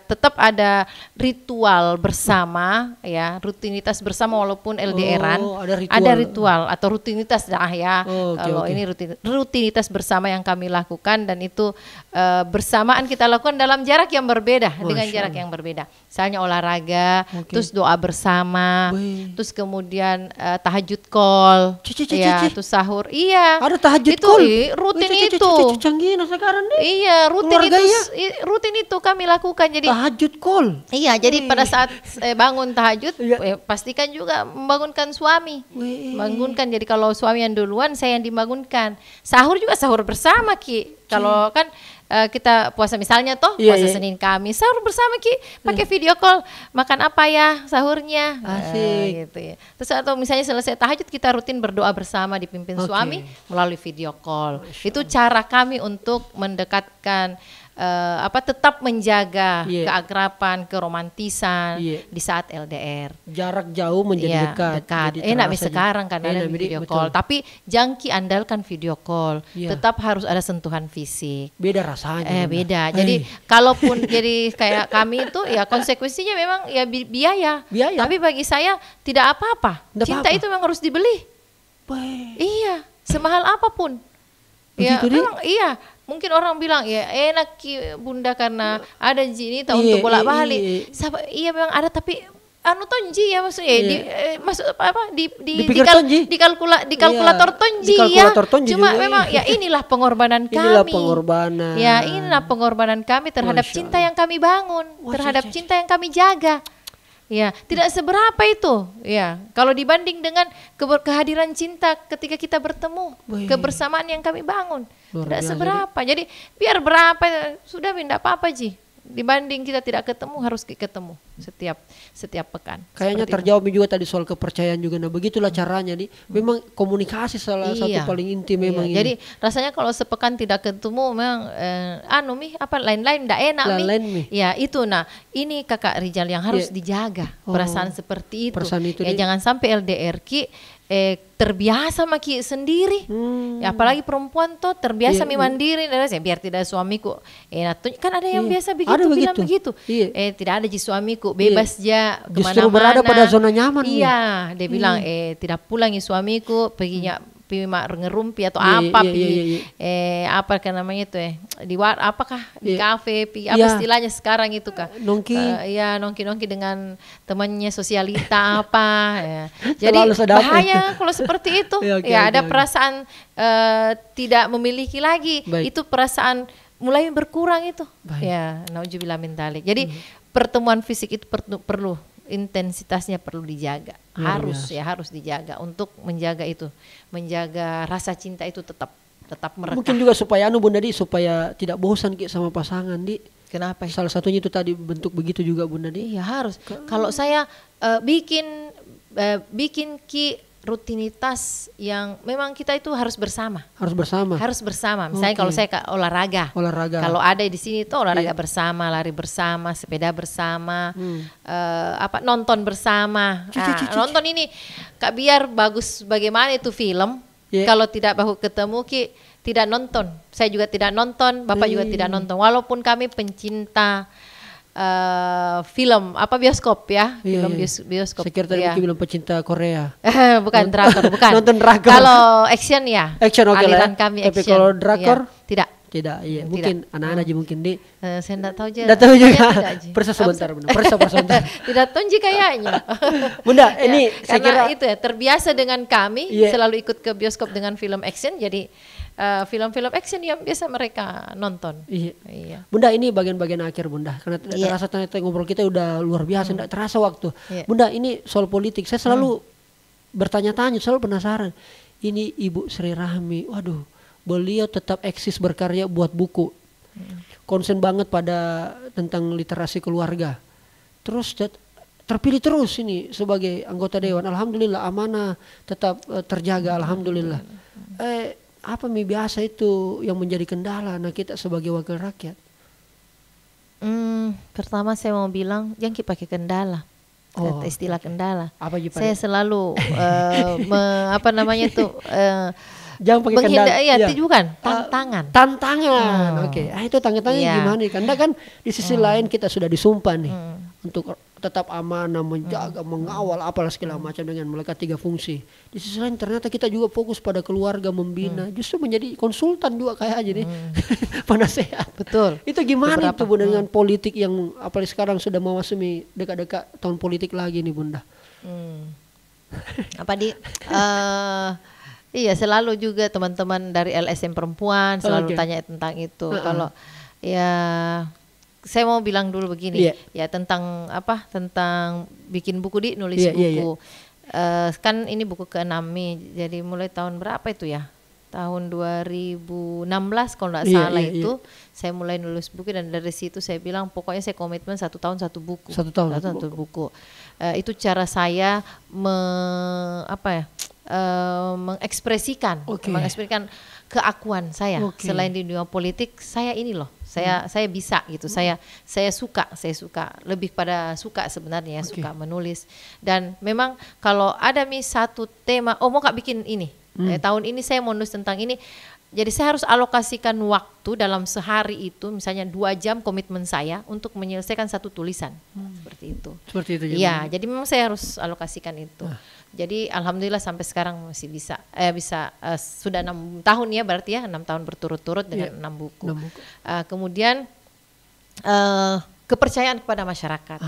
tetap ada ritual bersama ya, rutinitas bersama walaupun LDRan. Ada ritual atau rutinitas kalau ini rutinitas bersama yang kami lakukan, dan itu bersamaan kita lakukan dalam jarak yang berbeda dengan jarak yang berbeda. Misalnya olahraga, terus doa bersama, terus kemudian tahajud call, terus sahur. Iya. Ada tahajud itu, call. Rutin itu. Canggih sekarang deh. Iya, rutin itu kami lakukan. Jadi tahajud call. Iya, jadi pada saat bangun tahajud, pastikan juga membangunkan suami. Bangunkan. Jadi kalau suami yang duluan, saya yang dibangunkan. Sahur juga sahur bersama Ki. Kalau kan kita puasa misalnya puasa Senin Kamis sahur bersama Ki, pakai video call, makan apa ya sahurnya. Asik. Gitu ya. Terus atau misalnya selesai tahajud kita rutin berdoa bersama dipimpin suami melalui video call. Itu cara kami untuk mendekatkan tetap menjaga keakraban, keromantisan di saat LDR. Jarak jauh menjadi dekat. Enak sekarang kan ada video call. Tapi jangki andalkan video call. Tetap harus ada sentuhan fisik. Beda rasanya. Beda. Jadi kalaupun jadi kayak kami itu ya konsekuensinya memang ya biaya. Tapi bagi saya tidak apa-apa. Cinta itu memang harus dibeli. Iya, semahal apapun. Ya, memang iya. Mungkin orang bilang ya enak Ki Bunda karena ada Ji ini untuk bolak-balik. Iya memang ada, tapi tonji ya maksudnya di kalkulator tonji ya. Cuma memang ya inilah pengorbanan kami. Inilah pengorbanan kami terhadap cinta yang kami bangun, terhadap cinta yang kami jaga. Ya, tidak seberapa itu. Ya, kalau dibanding dengan kehadiran cinta ketika kita bertemu, kebersamaan yang kami bangun, tidak seberapa. Jadi biar berapa sudah tidak apa-apa Ji. Dibanding kita tidak ketemu, harus ketemu setiap pekan. Kayaknya terjawab juga tadi soal kepercayaan juga. Nah begitulah caranya nih. Memang komunikasi salah satu paling intim memang ini. Jadi rasanya kalau sepekan tidak ketemu memang lain-lain tidak enak Ya itu. Nah ini Kakak Rijal yang harus dijaga perasaan seperti itu. Jangan sampai LDR Ki terbiasa maki sendiri. Ya, apalagi perempuan tuh terbiasa mandiri, biar tidak suamiku. Kan ada yang biasa bilang begitu. Tidak ada Ji suamiku, bebas aja kemana-mana. Justru berada pada zona nyaman. Iya, dia bilang tidak pulang suamiku, perginya ngerumpi atau apa kan namanya itu di di kafe istilahnya sekarang itu kah nongki dengan temannya sosialita jadi bahaya kalau seperti itu ada perasaan tidak memiliki lagi. Itu perasaan mulai berkurang itu. Ya, nauzubillah min dzalik. Jadi pertemuan fisik itu perlu intensitasnya perlu dijaga. Harus dijaga untuk menjaga itu. Menjaga rasa cinta itu tetap merekah. Mungkin juga supaya Bunda Di, supaya tidak bosan Ki sama pasangan Di. Kenapa? Salah satunya itu tadi bentuk begitu juga Bunda Di. Iya harus. Kalau saya bikin Ki rutinitas yang memang kita itu harus bersama. Misalnya kalau saya olahraga. Kalau ada di sini tuh olahraga bersama, lari bersama, sepeda bersama, nonton bersama. Nonton ini Kak biar bagus bagaimana itu film. Kalau tidak bahu ketemu Ki tidak nonton. Saya juga tidak nonton, Bapak juga tidak nonton. Walaupun kami pencinta film bioskop ya, bioskop. Saya kira tadi bilang pecinta Korea. Bukan drakor, bukan. Nonton drakor. Kalau action ya. Action aliran kami action. Tapi kalau drakor tidak. Tidak, iya. Mungkin anak-anak aja mungkin di. Saya tidak tahu aja. Tidak tahu juga. Tidak, Persa sebentar, Bunda. Persa sebentar. Tidak tahu Ji kayaknya. Bunda, ini saya karena kira itu ya terbiasa dengan kami selalu ikut ke bioskop dengan film action, jadi film-film action yang biasa mereka nonton. Iya. Bunda, ini bagian-bagian akhir, Bunda. Karena terasa ternyata ngobrol kita udah luar biasa, tidak terasa waktu. Bunda, ini soal politik. Saya selalu bertanya-tanya, selalu penasaran. Ini Ibu Sri Rahmi, waduh. Beliau tetap eksis berkarya buat buku, konsen banget pada tentang literasi keluarga. Terus terpilih terus ini sebagai anggota dewan. Alhamdulillah amanah tetap terjaga. Alhamdulillah. Apa biasa itu yang menjadi kendala anak kita sebagai wakil rakyat? Pertama saya mau bilang jangan kita pakai kendala. Istilah kendala. Saya selalu apa namanya tuh. Jangan pakai kendala. Iya, bukan tantangan. Oke. Itu tantangannya gimana? Karena kan di sisi lain kita sudah disumpah nih untuk tetap amanah, menjaga, mengawal, apalah segala macam dengan melekat 3 fungsi. Di sisi lain ternyata kita juga fokus pada keluarga, membina, justru menjadi konsultan juga kayak aja nih, penasehat. Betul. Itu gimana itu Bunda dengan politik yang apalagi sekarang sudah memasuki dekat-dekat tahun politik lagi nih Bunda? Iya, selalu juga teman-teman dari LSM perempuan selalu tanya tentang itu. Kalau ya saya mau bilang dulu begini, ya tentang tentang bikin buku nulis buku. Kan ini buku ke-6 nih. Jadi mulai tahun berapa itu ya? Tahun 2016 kalau nggak salah itu saya mulai nulis buku, dan dari situ saya bilang pokoknya saya komitmen 1 tahun 1 buku. Satu buku. Itu cara saya mengekspresikan keakuan saya. Selain di dunia politik, saya ini loh, saya bisa gitu. Saya suka lebih pada suka sebenarnya, suka menulis. Dan memang kalau ada satu tema, mau Kak bikin ini. Tahun ini saya mau nulis tentang ini. Jadi saya harus alokasikan waktu dalam sehari itu, misalnya 2 jam komitmen saya untuk menyelesaikan 1 tulisan. Seperti itu. Iya, jadi memang saya harus alokasikan itu. Jadi alhamdulillah sampai sekarang masih bisa sudah 6 tahun ya, berarti ya 6 tahun berturut-turut dengan 6 buku. Kemudian kepercayaan kepada masyarakat,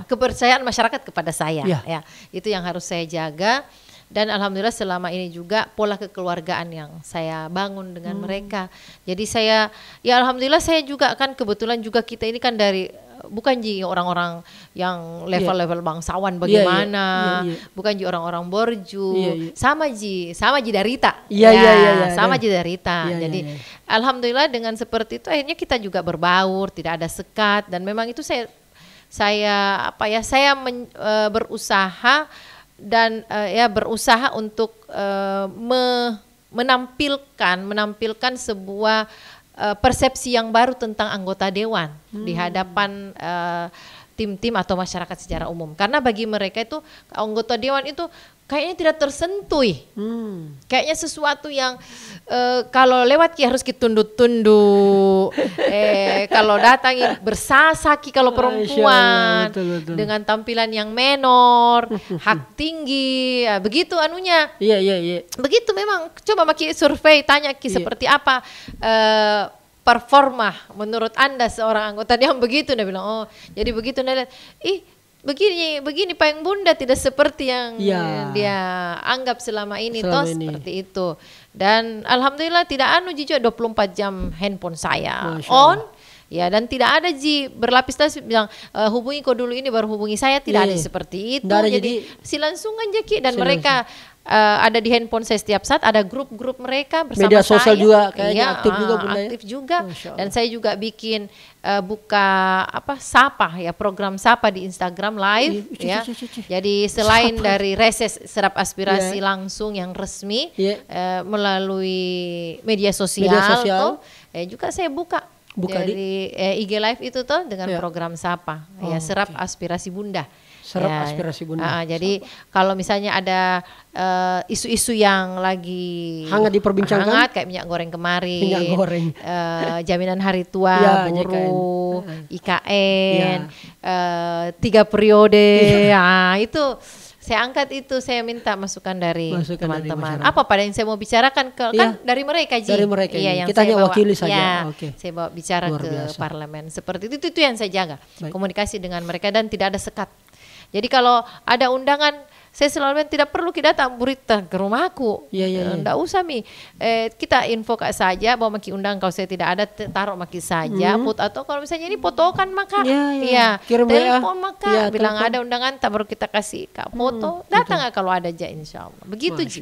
kepercayaan masyarakat kepada saya, ya itu yang harus saya jaga. Dan alhamdulillah selama ini juga pola kekeluargaan yang saya bangun dengan mereka. Jadi alhamdulillah saya juga kan kebetulan juga kita ini kan dari bukan orang-orang yang level-level bangsawan bagaimana, bukan orang-orang borju, sama Darita, sama Darita. Jadi alhamdulillah dengan seperti itu akhirnya kita juga berbaur, tidak ada sekat, dan memang itu saya berusaha dan berusaha untuk menampilkan sebuah persepsi yang baru tentang anggota dewan di hadapan tim-tim atau masyarakat secara umum. Karena bagi mereka itu anggota dewan itu kayaknya tidak tersentuh. Kayaknya sesuatu yang kalau lewat harus ditunduk-tunduk. Kalau datang bersasaki kalau perempuan betul. Dengan tampilan yang menor, hak tinggi, begitu anunya. Iya. Begitu memang. Coba maki survei tanya seperti apa performa menurut Anda seorang anggota dewan begitu. Dia bilang jadi begitu. Dia lihat, begini Payung Bunda tidak seperti yang dia anggap selama ini. Seperti itu. Dan alhamdulillah tidak juga 24 jam handphone saya on. Ya, dan tidak ada berlapis-lapis bilang hubungi kau dulu ini baru hubungi saya, tidak ada seperti itu. Jadi langsung aja dan mereka ada di handphone saya setiap saat, ada grup-grup mereka bersama media sosial saya. Juga kayaknya aktif juga. Dan saya juga bikin buka program sapa di Instagram live Jadi selain dari reses serap aspirasi langsung yang resmi melalui media sosial. Juga saya buka dari IG live itu dengan program sapa serap aspirasi Bunda. Aspirasi Bunda. Jadi kalau misalnya ada isu-isu yang lagi hangat diperbincangkan, kayak minyak goreng kemarin, jaminan hari tua, buruh, IKN, 3 periode, itu saya angkat itu, saya minta masukan dari teman-teman. masyarakat. Apa pada yang saya mau bicarakan kan dari mereka Ji. Dari mereka Iya, ini. yang Kita saya hanya bawa, wakili saja. ya, Oke. saya bawa bicara Luar ke biasa. parlemen. Seperti itu yang saya jaga. Baik. Komunikasi dengan mereka dan tidak ada sekat. Jadi kalau ada undangan, saya selalu bilang tidak perlu kita datang berita ke rumahku. Iya. Nggak usah kita info saja bahwa maki undang kalau saya tidak ada taruh maki saja atau kalau misalnya ini fotokan maka Kirim telepon maka bilang telepon. ada undangan tak baru kita kasih Kak foto datang nggak kalau ada aja insya Allah begitu Ji.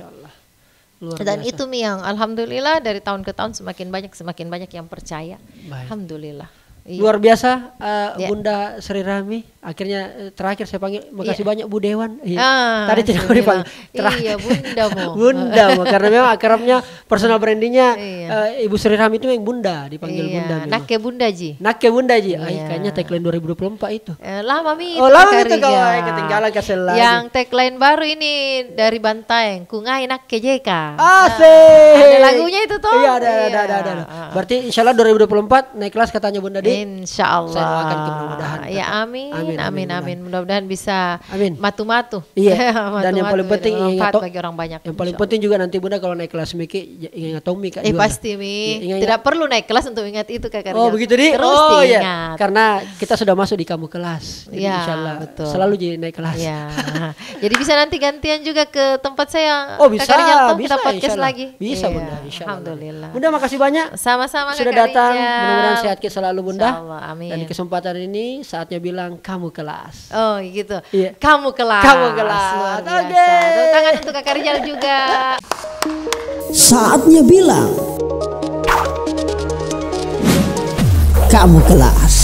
Luar Dan biasa. itu yang alhamdulillah dari tahun ke tahun semakin banyak yang percaya. Baik. Alhamdulillah. Iya. Luar biasa Ya. Bunda Sri Rami. Akhirnya terakhir saya panggil makasih Iya. banyak Bu Dewan. Iya. Ah, Tadi tidak mau dipanggil. iya Bunda mo. Bunda mo. Karena memang akrabnya personal brandingnya Iya. Ibu Sri Rami itu yang Bunda dipanggil Bunda. memang. Nakke Bunda Ji. Nakke Bunda Ji. Ay, Iya. kayaknya tagline 2024 itu. Lama mi Oh, lama itu Kak kalau Rija. ketinggalan kasih lagi. Yang tagline baru ini dari Bantaeng, Kungai Nakke JK. Asik. Ada lagunya itu toh? Iya, ada. Berarti insya Allah 2024 naik kelas katanya Bunda Di. Insya Allah. Saya doakan kemudahan. Ya amin. Amin. Mudah-mudahan bisa Amin. matu-matu. Iya. Matu-matu Dan yang paling penting bermanfaat ingat bagi orang banyak. yang paling insya penting juga nanti Bunda kalau naik kelas Miki ingat Tommy Kak Allah. juga. Pasti Mi. Ingat- Tidak perlu naik kelas untuk ingat itu Kak Karja. Oh begitu Di. Terus Oh iya. diingat. Karena kita sudah masuk di kamu kelas. Jadi Iya, insya Allah betul. selalu jadi naik kelas. Ya. Jadi bisa nanti gantian juga ke tempat saya. Oh bisa, Kak Karja, toh, bisa kita podcast insya Allah. lagi. Bisa Iya, Bunda, insya Allah. Alhamdulillah. Bunda makasih banyak. Sama-sama Sudah Kak datang, Rijal. mudah-mudahan sehat selalu Bunda. Insya Allah, amin. Dan di kesempatan ini saatnya bilang kamu kelas. Oh gitu. Iya. Kamu kelas. Kamu kelas. Luar biasa. Oke. Tepuk tangan untuk Kak Rijal juga. Saatnya bilang kamu kelas.